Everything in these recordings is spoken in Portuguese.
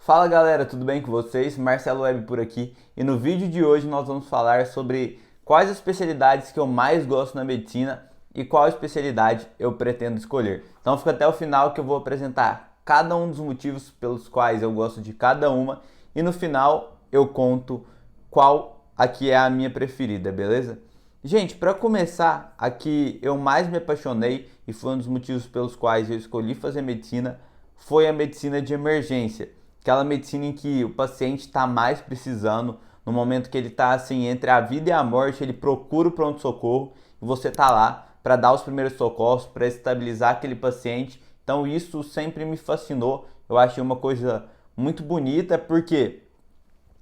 Fala galera, tudo bem com vocês? Marcelo Web por aqui e no vídeo de hoje nós vamos falar sobre quais as especialidades que eu mais gosto na medicina e qual especialidade eu pretendo escolher. Então fica até o final que eu vou apresentar cada um dos motivos pelos quais eu gosto de cada uma e no final eu conto qual aqui é a minha preferida, beleza? Gente, para começar, a que eu mais me apaixonei e foi um dos motivos pelos quais eu escolhi fazer medicina foi a medicina de emergência. Aquela medicina em que o paciente está mais precisando, no momento que ele está assim entre a vida e a morte, ele procura o pronto-socorro e você está lá para dar os primeiros socorros, para estabilizar aquele paciente. Então isso sempre me fascinou, eu achei uma coisa muito bonita, porque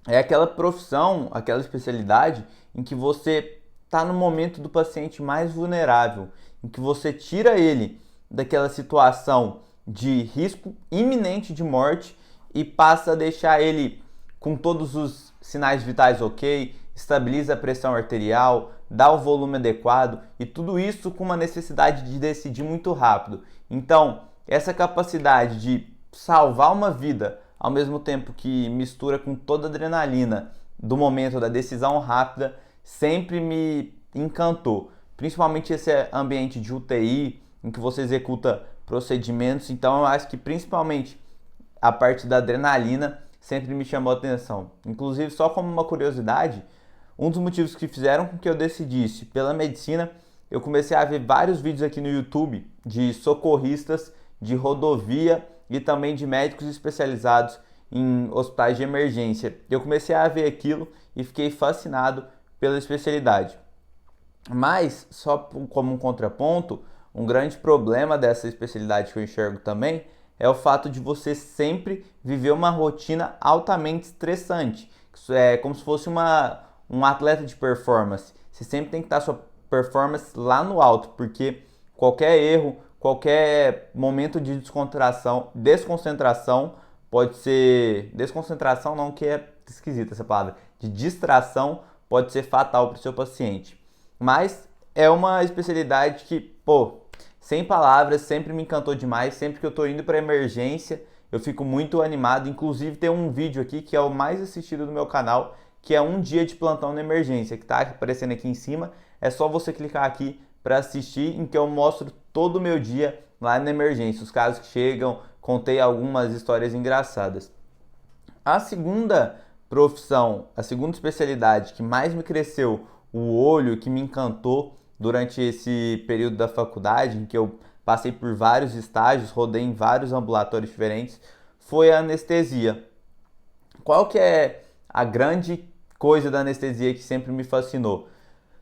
é aquela profissão, aquela especialidade em que você está no momento do paciente mais vulnerável, em que você tira ele daquela situação de risco iminente de morte e passa a deixar ele com todos os sinais vitais ok, estabiliza a pressão arterial, dá o volume adequado e tudo isso com uma necessidade de decidir muito rápido. Então, essa capacidade de salvar uma vida ao mesmo tempo que mistura com toda a adrenalina do momento da decisão rápida sempre me encantou. Principalmente esse ambiente de UTI em que você executa procedimentos. Então, eu acho que principalmente a parte da adrenalina sempre me chamou a atenção. Inclusive, só como uma curiosidade, um dos motivos que fizeram com que eu decidisse pela medicina, eu comecei a ver vários vídeos aqui no YouTube de socorristas de rodovia e também de médicos especializados em hospitais de emergência. Eu comecei a ver aquilo e fiquei fascinado pela especialidade. Mas, só como um contraponto, um grande problema dessa especialidade que eu enxergo também é o fato de você sempre viver uma rotina altamente estressante. Isso é como se fosse um atleta de performance. Você sempre tem que estar sua performance lá no alto, porque qualquer erro, qualquer momento de desconcentração pode ser... Desconcentração não, que é esquisita essa palavra. De distração pode ser fatal para o seu paciente. Mas é uma especialidade que, sem palavras, sempre me encantou demais. Sempre que eu estou indo para emergência, eu fico muito animado. Inclusive tem um vídeo aqui que é o mais assistido do meu canal, que é um dia de plantão na emergência, que está aparecendo aqui em cima. É só você clicar aqui para assistir, em que eu mostro todo o meu dia lá na emergência, os casos que chegam, contei algumas histórias engraçadas. A segunda profissão, a segunda especialidade que mais me cresceu o olho, que me encantou durante esse período da faculdade, em que eu passei por vários estágios, rodei em vários ambulatórios diferentes, foi a anestesia. Qual que é a grande coisa da anestesia que sempre me fascinou?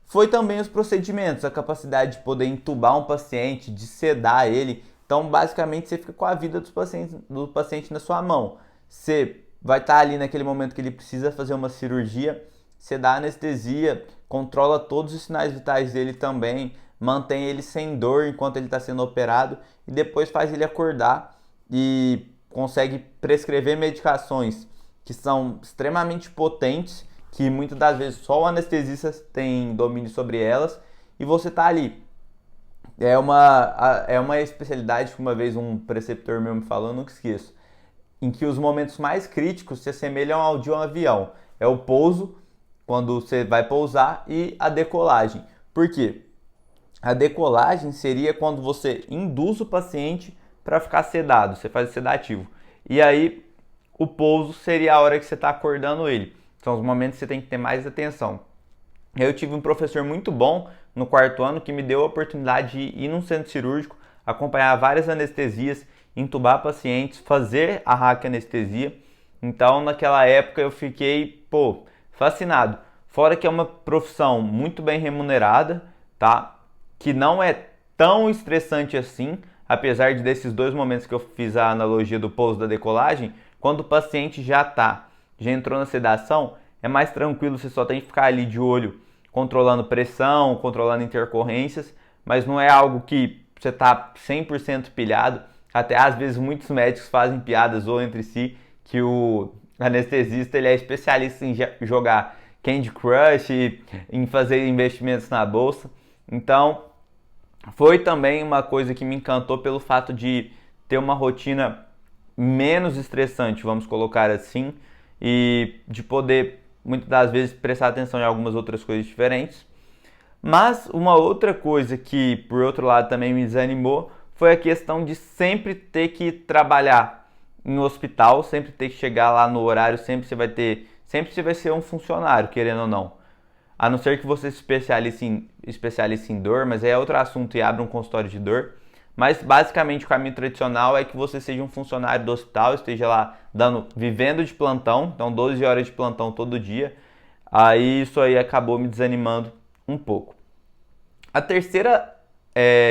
Foi também os procedimentos, a capacidade de poder entubar um paciente, de sedar ele. Então, basicamente, você fica com a vida do paciente na sua mão. Você vai estar ali naquele momento que ele precisa fazer uma cirurgia, você dá anestesia, controla todos os sinais vitais dele também, mantém ele sem dor enquanto ele está sendo operado e depois faz ele acordar e consegue prescrever medicações que são extremamente potentes, que muitas das vezes só o anestesista tem domínio sobre elas e você está ali. É uma especialidade que uma vez um preceptor meu me falou, eu nunca esqueço, em que os momentos mais críticos se assemelham ao de um avião. É o pouso, quando você vai pousar, e a decolagem. Por quê? A decolagem seria quando você induz o paciente para ficar sedado, você faz o sedativo. E aí, o pouso seria a hora que você está acordando ele. São os momentos que você tem que ter mais atenção. Eu tive um professor muito bom no quarto ano que me deu a oportunidade de ir num centro cirúrgico, acompanhar várias anestesias, entubar pacientes, fazer a raquianestesia. Então, naquela época eu fiquei, fascinado. Fora que é uma profissão muito bem remunerada, tá? Que não é tão estressante assim, apesar de desses dois momentos que eu fiz a analogia do pouso da decolagem, quando o paciente já entrou na sedação, é mais tranquilo, você só tem que ficar ali de olho, controlando pressão, controlando intercorrências, mas não é algo que você está 100% pilhado. Até às vezes muitos médicos fazem piadas ou entre si que o anestesista ele é especialista em jogar Candy Crush, em fazer investimentos na bolsa. Então, foi também uma coisa que me encantou pelo fato de ter uma rotina menos estressante, vamos colocar assim, e de poder, muitas das vezes, prestar atenção em algumas outras coisas diferentes. Mas uma outra coisa que, por outro lado, também me desanimou foi a questão de sempre ter que trabalhar em hospital, sempre ter que chegar lá no horário, sempre você vai ser um funcionário, querendo ou não. A não ser que você se especialize em dor, mas aí é outro assunto e abra um consultório de dor. Mas basicamente o caminho tradicional é que você seja um funcionário do hospital, esteja lá vivendo de plantão, então 12 horas de plantão todo dia. Aí isso aí acabou me desanimando um pouco. A terceira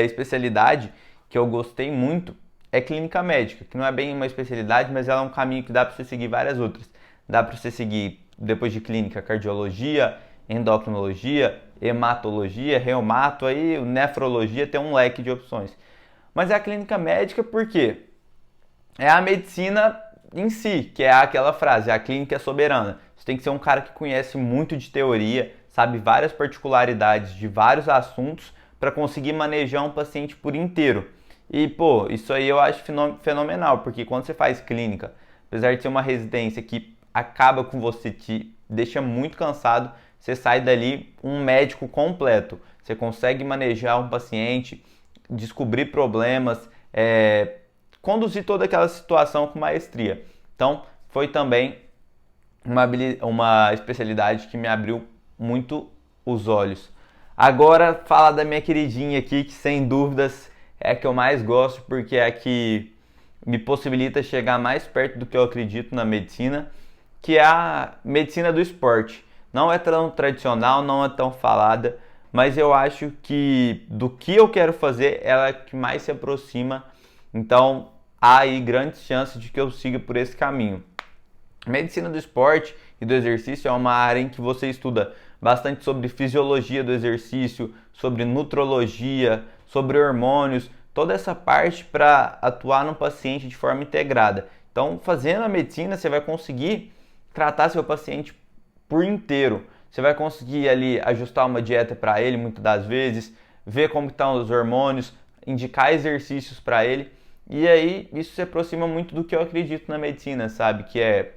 especialidade que eu gostei muito é clínica médica, que não é bem uma especialidade, mas ela é um caminho que dá para você seguir várias outras. Dá para você seguir, depois de clínica, cardiologia, endocrinologia, hematologia, reumato, aí nefrologia, tem um leque de opções. Mas é a clínica médica porque é a medicina em si, que é aquela frase, a clínica é soberana. Você tem que ser um cara que conhece muito de teoria, sabe várias particularidades de vários assuntos para conseguir manejar um paciente por inteiro. E, pô, isso aí eu acho fenomenal, porque quando você faz clínica, apesar de ser uma residência que acaba com você, te deixa muito cansado, você sai dali um médico completo. Você consegue manejar um paciente, descobrir problemas, conduzir toda aquela situação com maestria. Então, foi também uma especialidade que me abriu muito os olhos. Agora, falar da minha queridinha aqui, que sem dúvidas é a que eu mais gosto, porque é a que me possibilita chegar mais perto do que eu acredito na medicina, que é a medicina do esporte. Não é tão tradicional, não é tão falada, mas eu acho que do que eu quero fazer, ela é a que mais se aproxima. Então, há aí grandes chances de que eu siga por esse caminho. Medicina do esporte e do exercício é uma área em que você estuda bastante sobre fisiologia do exercício, sobre nutrologia, sobre hormônios, toda essa parte para atuar no paciente de forma integrada. Então, fazendo a medicina, você vai conseguir tratar seu paciente por inteiro. Você vai conseguir ali ajustar uma dieta para ele, muitas das vezes, ver como estão os hormônios, indicar exercícios para ele. E aí, isso se aproxima muito do que eu acredito na medicina, sabe? Que é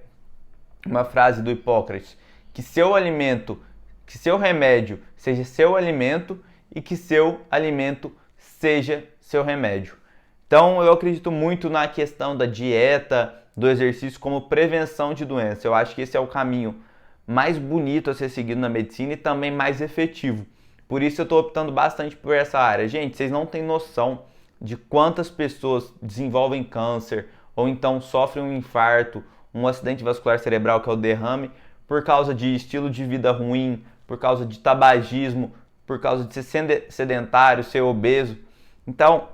uma frase do Hipócrates, que seu remédio seja seu alimento e que seu alimento seja seu remédio. Então eu acredito muito na questão da dieta, do exercício como prevenção de doença. Eu acho que esse é o caminho mais bonito a ser seguido na medicina e também mais efetivo. Por isso eu estou optando bastante por essa área. Gente, vocês não têm noção de quantas pessoas desenvolvem câncer ou então sofrem um infarto, um acidente vascular cerebral, que é o derrame, por causa de estilo de vida ruim, por causa de tabagismo, por causa de ser sedentário, ser obeso. Então,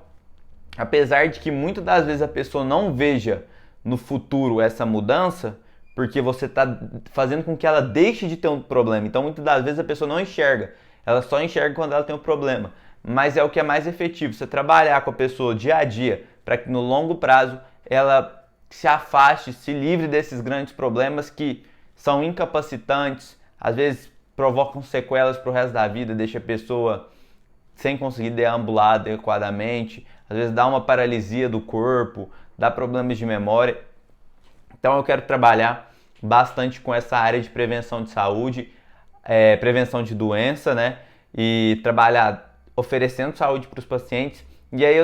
apesar de que muitas das vezes a pessoa não veja no futuro essa mudança, porque você está fazendo com que ela deixe de ter um problema. Então, muitas das vezes a pessoa não enxerga, ela só enxerga quando ela tem um problema. Mas é o que é mais efetivo, você trabalhar com a pessoa dia a dia, para que no longo prazo ela se afaste, se livre desses grandes problemas que são incapacitantes, às vezes provocam sequelas para o resto da vida, deixa a pessoa sem conseguir deambular adequadamente, às vezes dá uma paralisia do corpo, dá problemas de memória. Então eu quero trabalhar bastante com essa área de prevenção de saúde, prevenção de doença, né? E trabalhar oferecendo saúde para os pacientes. E aí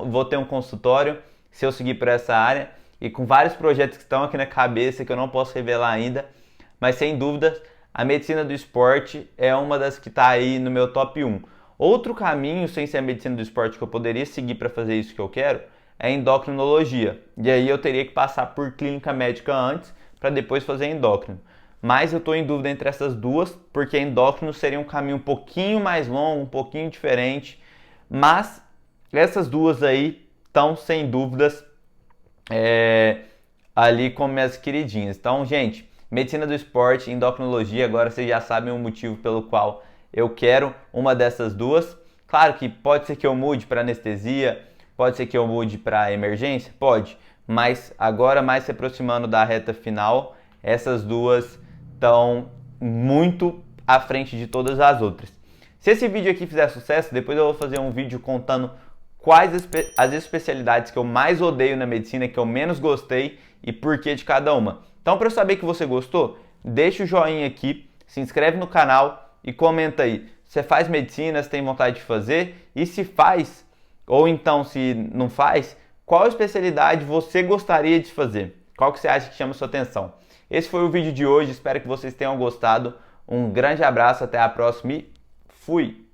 vou ter um consultório, se eu seguir por essa área, e com vários projetos que estão aqui na cabeça que eu não posso revelar ainda, mas sem dúvida a medicina do esporte é uma das que está aí no meu top 1. Outro caminho, sem ser a medicina do esporte, que eu poderia seguir para fazer isso que eu quero, é a endocrinologia. E aí eu teria que passar por clínica médica antes, para depois fazer endócrino. Mas eu estou em dúvida entre essas duas, porque endócrino seria um caminho um pouquinho mais longo, um pouquinho diferente. Mas essas duas aí estão, sem dúvidas, ali como minhas queridinhas. Então, gente, medicina do esporte, endocrinologia, agora vocês já sabem o motivo pelo qual eu quero uma dessas duas. Claro que pode ser que eu mude para anestesia, pode ser que eu mude para emergência, pode. Mas agora, mais se aproximando da reta final, essas duas estão muito à frente de todas as outras. Se esse vídeo aqui fizer sucesso, depois eu vou fazer um vídeo contando as especialidades que eu mais odeio na medicina, que eu menos gostei e por que de cada uma. Então, para eu saber que você gostou, deixa o joinha aqui, se inscreve no canal e comenta aí. Você faz medicina, você tem vontade de fazer? E se faz, ou então se não faz, qual especialidade você gostaria de fazer? Qual que você acha que chama a sua atenção? Esse foi o vídeo de hoje, espero que vocês tenham gostado. Um grande abraço, até a próxima e fui!